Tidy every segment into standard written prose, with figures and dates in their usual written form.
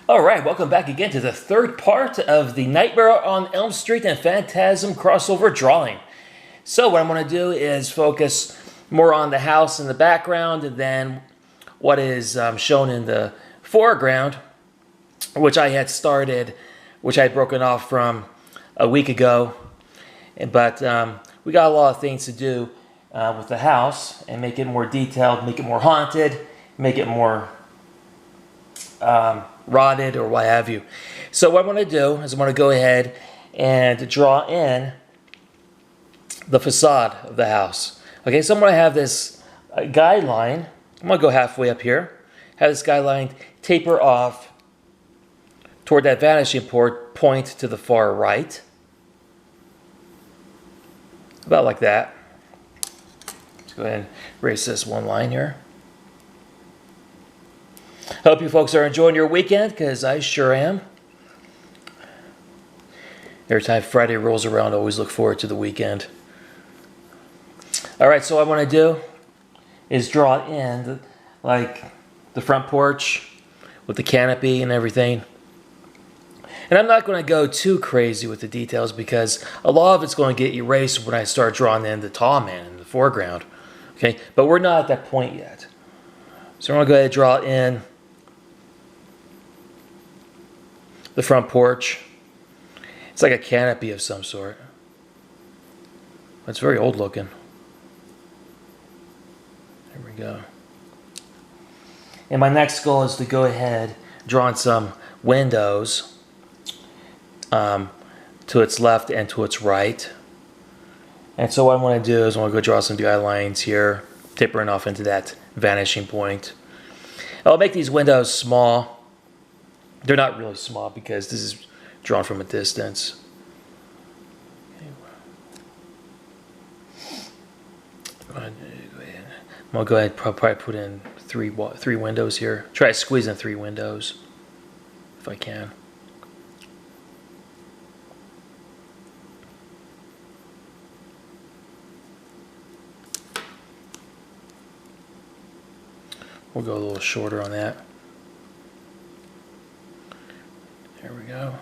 Alright, welcome back again to the third part of the Nightmare on Elm Street and Phantasm crossover drawing. So what I'm going to do is focus more on the house in the background and then what is shown in the foreground, which I had started, which I had broken off from a week ago. But we got a lot of things to do with the house and make it more detailed, make it more haunted, make it more rotted or what have you. So what I'm going to do is I'm going to go ahead and draw in the facade of the house. Okay, so I'm going to have this guideline. I'm going to go halfway up here. Have this guideline taper off toward that vanishing point to the far right. About like that. Let's go ahead and erase this one line here. Hope you folks are enjoying your weekend, because I sure am. Every time Friday rolls around, I always look forward to the weekend. Alright, so what I want to do is draw in the front porch with the canopy and everything. And I'm not going to go too crazy with the details because a lot of it's going to get erased when I start drawing in the tall man in the foreground. Okay, but we're not at that point yet. So I'm going to go ahead and draw in the front porch. It's like a canopy of some sort. It's very old looking. There we go. And my next goal is to go ahead, draw in some windows to its left and to its right. And so what I want to do is I want to go draw some guidelines here, tapering off into that vanishing point. I'll make these windows small. They're not really small because this is drawn from a distance. I'm going to go ahead and probably put in three windows here. Try to squeeze in 3 windows if I can. We'll go a little shorter on that. There we go.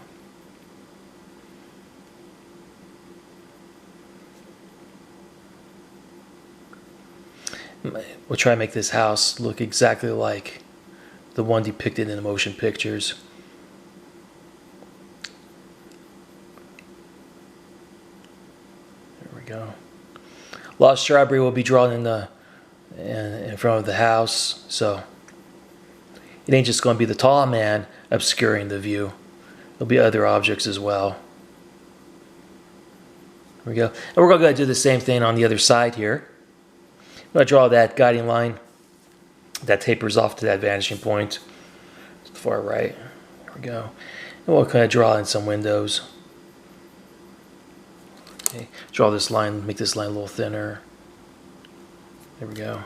We'll try to make this house look exactly like the one depicted in the motion pictures. There we go. A lot of shrubbery will be drawn in front of the house, so it ain't just going to be the tall man obscuring the view. There'll be other objects as well. There we go. And we're going to do the same thing on the other side here. I'm going to draw that guiding line that tapers off to that vanishing point to the far right. There we go. And we'll kind of draw in some windows. Okay. Draw this line, make this line a little thinner. There we go.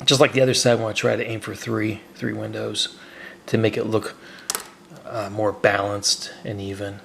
Just like the other side, I want to try to aim for three windows to make it look more balanced and even.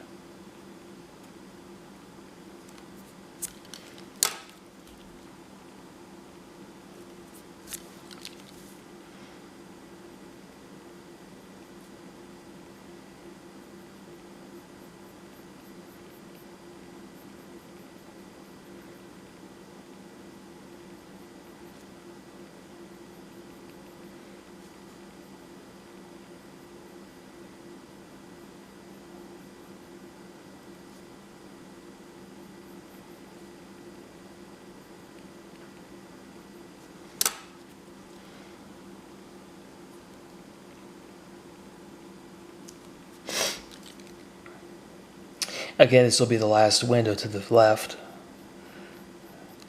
Again, this will be the last window to the left.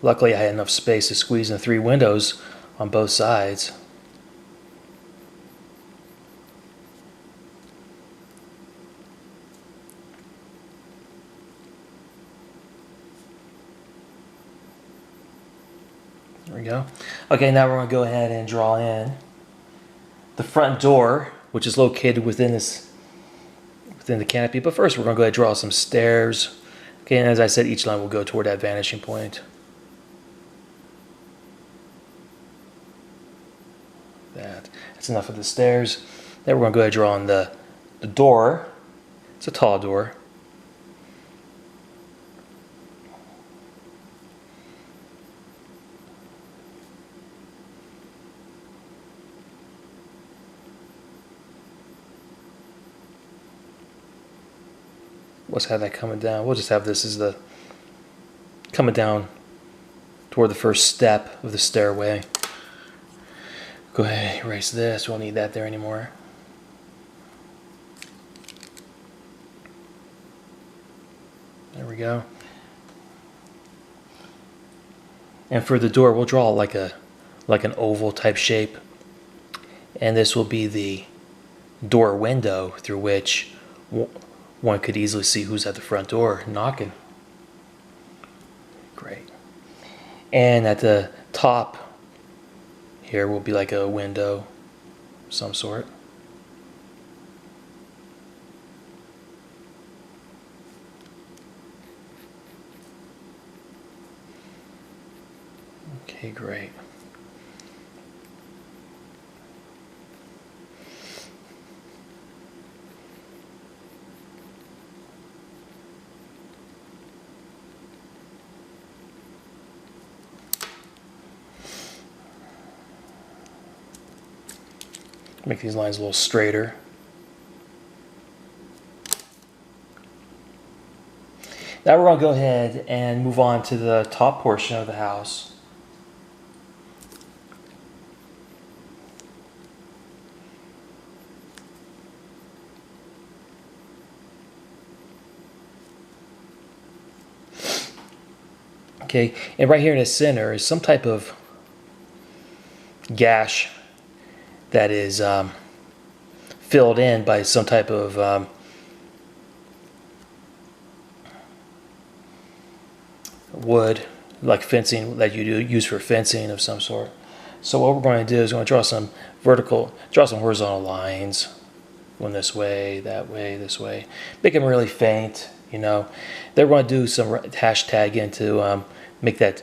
Luckily, I had enough space to squeeze in 3 windows on both sides. There we go. Okay, now we're going to go ahead and draw in the front door, which is located within the canopy. But first, we're going to go ahead and draw some stairs. Okay, and as I said, each line will go toward that vanishing point. That's enough of the stairs. Then we're going to go ahead and draw on the door. It's a tall door. Let's have that coming down. We'll just have this as the coming down toward the first step of the stairway. Go ahead, erase this. We won't need that there anymore. There we go. And for the door, we'll draw like an oval type shape. And this will be the door window through which one could easily see who's at the front door knocking. Great. And at the top here will be like a window of some sort. Okay, great. Make these lines a little straighter. Now we're going to go ahead and move on to the top portion of the house. Okay, and right here in the center is some type of gash that is filled in by some type of wood, like fencing that you use for fencing of some sort. So what we're going to do is we're going to draw some horizontal lines, one this way, that way, this way. Make them really faint, you know. Then we're going to do some hashtag in to make that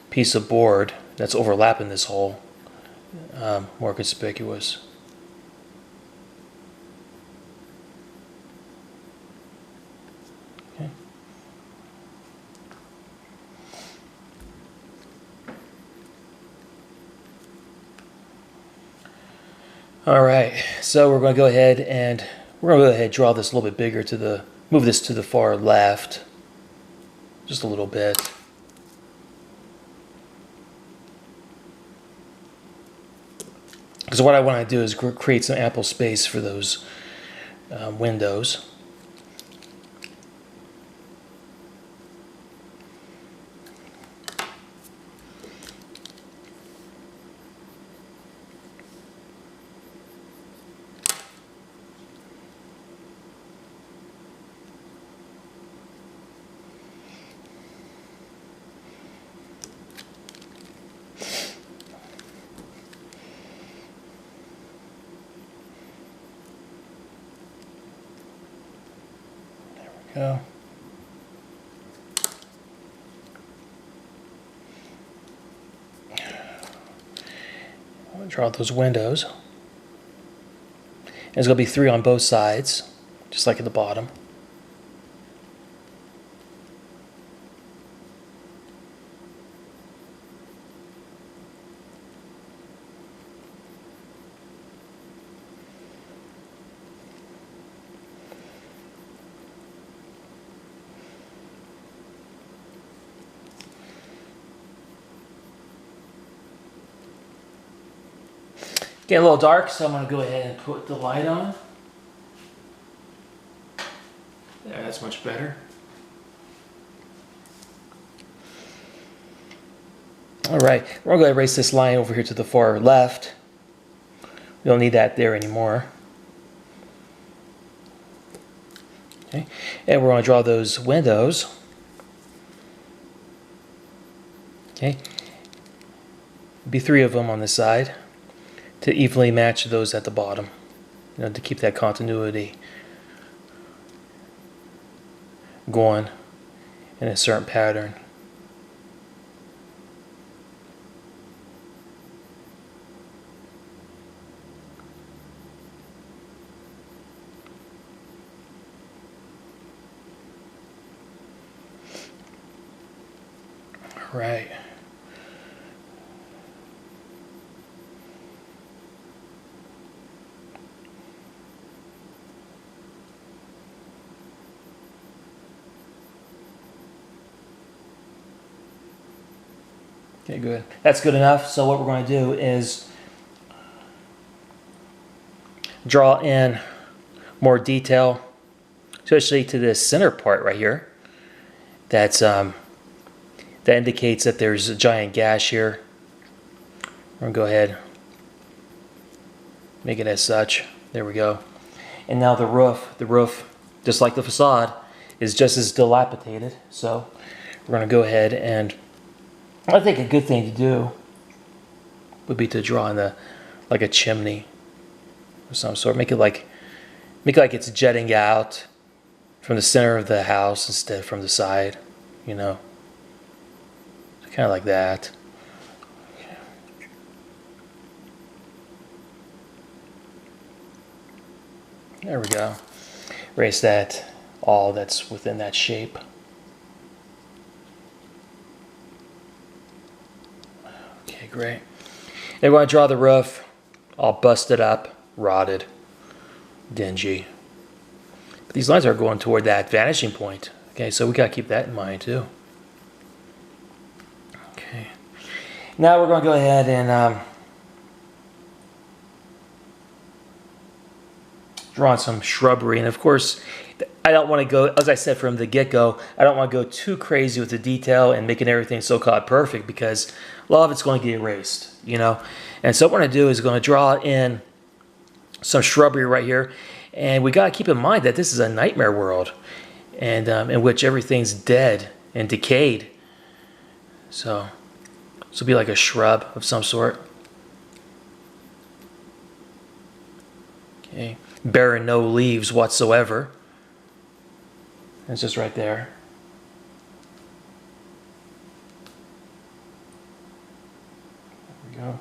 piece of board that's overlapping this hole more conspicuous. Okay. All right, so we're going to go ahead and draw this a little bit bigger move this to the far left, just a little bit. Because what I want to do is create some ample space for those windows. Go. I'm going to draw those windows. And there's going to be 3 on both sides, just like at the bottom. Getting a little dark, so I'm going to go ahead and put the light on. There, that's much better. All right, we're going to erase this line over here to the far left. We don't need that there anymore. Okay, and we're going to draw those windows. Okay, Be 3 of them on the side to evenly match those at the bottom, you know, to keep that continuity going in a certain pattern. Right. Okay, good. That's good enough. So what we're going to do is draw in more detail, especially to this center part right here. That's that indicates that there's a giant gash here. We're going to go ahead, make it as such. There we go. And now the roof, just like the facade, is just as dilapidated. So we're going to go ahead, and I think a good thing to do would be to draw in like a chimney of some sort. Make it like it's jetting out from the center of the house instead of from the side, you know. Kind of like that. There we go. Erase that, all that's within that shape. Okay, great. Then we want to draw the roof, all busted up, rotted, dingy. But these lines are going toward that vanishing point. Okay, so we got to keep that in mind too. Okay. Now we're going to go ahead and draw some shrubbery. And of course, I don't want to go, as I said from the get-go, I don't want to go too crazy with the detail and making everything so-called perfect, because a lot of it's going to get erased, you know. And so what we're going to do is going to draw in some shrubbery right here. And we got to keep in mind that this is a nightmare world, and in which everything's dead and decayed. So this will be like a shrub of some sort. Okay, bearing no leaves whatsoever. It's just right there. There we go.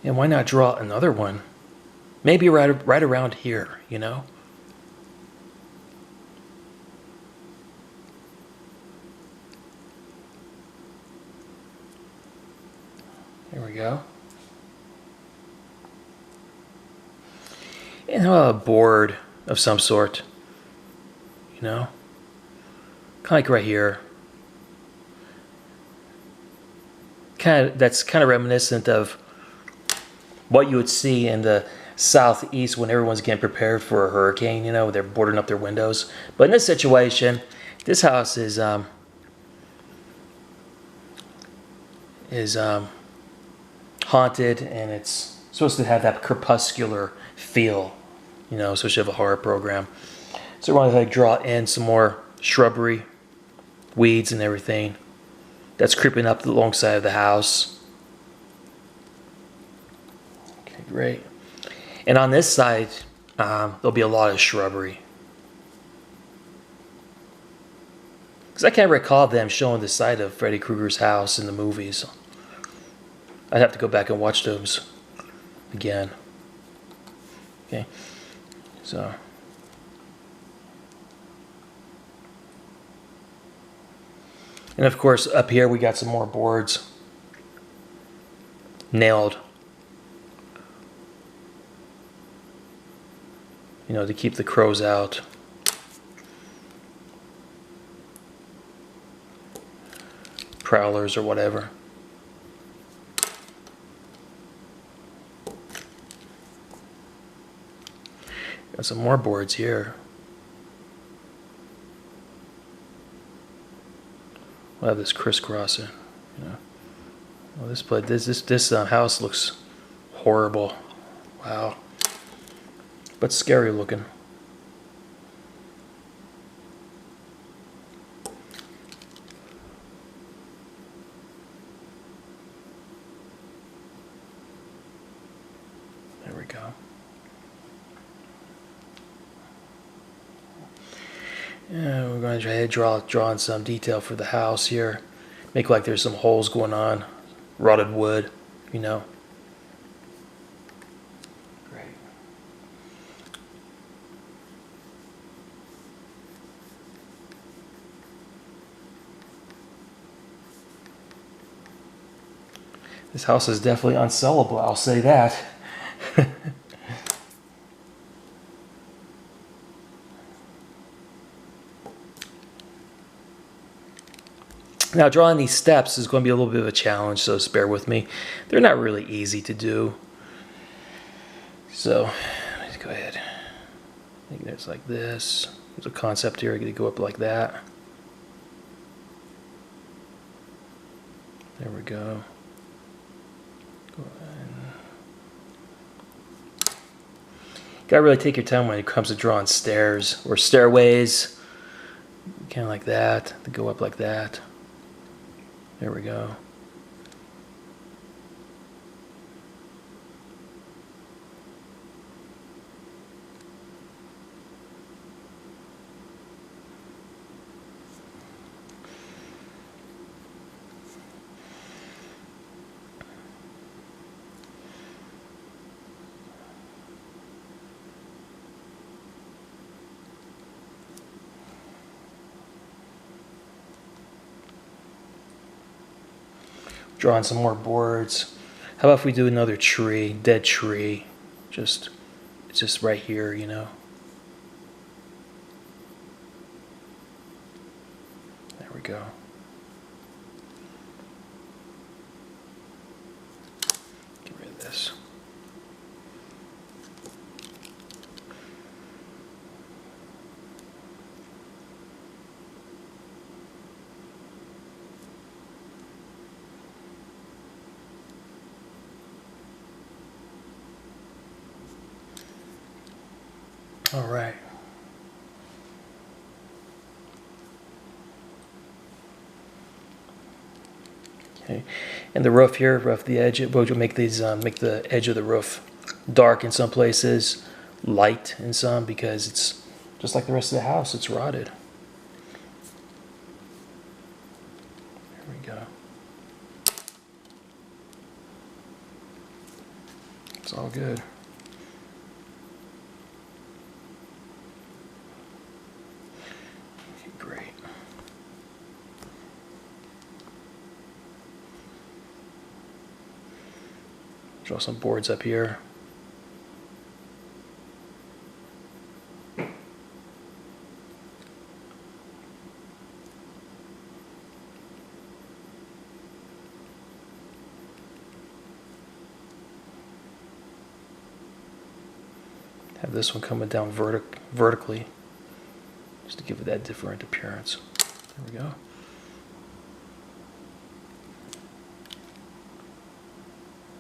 And why not draw another one? Maybe right around here, you know? There we go. And a board of some sort, you know? Kind of like right here. That's kind of reminiscent of what you would see in the southeast when everyone's getting prepared for a hurricane, you know, they're boarding up their windows. But in this situation, this house is haunted, and it's supposed to have that crepuscular feel, you know, especially of a horror program. So we're going to draw in some more shrubbery, weeds and everything that's creeping up alongside of the house. Okay, great. And on this side, there'll be a lot of shrubbery. Because I can't recall them showing the side of Freddy Krueger's house in the movies. I'd have to go back and watch those again. Okay, so. And of course, up here we got some more boards nailed, you know, to keep the crows out. Prowlers or whatever. Got some more boards here. We'll have this crisscrossing, you know. Well, this house looks horrible. Wow. but scary looking. There we go. Yeah, we're going to try to draw in some detail for the house here. Make like there's some holes going on. Rotted wood, you know. Great. This house is definitely unsellable, I'll say that. Now, drawing these steps is going to be a little bit of a challenge, so just bear with me. They're not really easy to do. So, let's go ahead. I think there's like this. There's a concept here. I'm going to go up like that. There we go. Gotta really take your time when it comes to drawing stairs or stairways. Kind of like that. To go up like that. There we go. Drawing some more boards. How about if we do another tree, dead tree? It's just right here, you know. There we go. Get rid of this. All right. Okay, and the roof here, the edge. We'll make these make the edge of the roof dark in some places, light in some, because it's just like the rest of the house. It's rotted. There we go. It's all good. Draw some boards up here. Have this one coming down vertically, just to give it that different appearance. There we go.